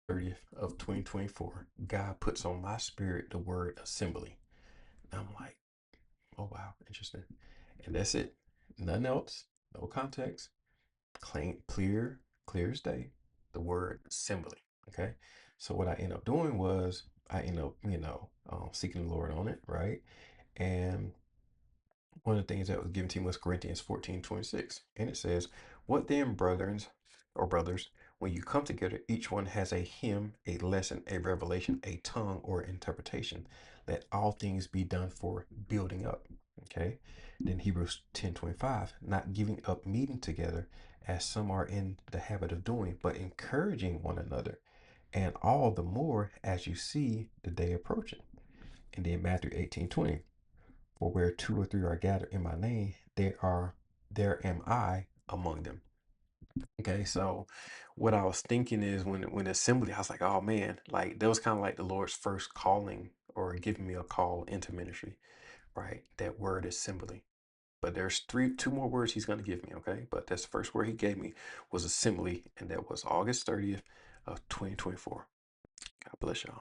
30th of 2024, God puts on my spirit the word assembly. And I'm like, oh wow, interesting. And that's it. Nothing else. No context. Clear as day. The word assembly. Okay. So what I end up doing was I end up, seeking the Lord on it, right? And one of the things that was given to me was Corinthians 14:26. And it says, what then, brothers, when you come together, each one has a hymn, a lesson, a revelation, a tongue, or interpretation. Let all things be done for building up. Okay. Then Hebrews 10:25, not giving up meeting together as some are in the habit of doing, but encouraging one another. And all the more as you see the day approaching. And then Matthew 18:20. For where two or three are gathered in my name, there am I among them. Okay, so what I was thinking is when assembly, I was like, oh man, like that was kind of like the Lord's first calling or giving me a call into ministry, right? That word assembly. But there's two more words he's gonna give me, okay? But that's the first word he gave me was assembly, and that was August 30th of 2024. God bless y'all.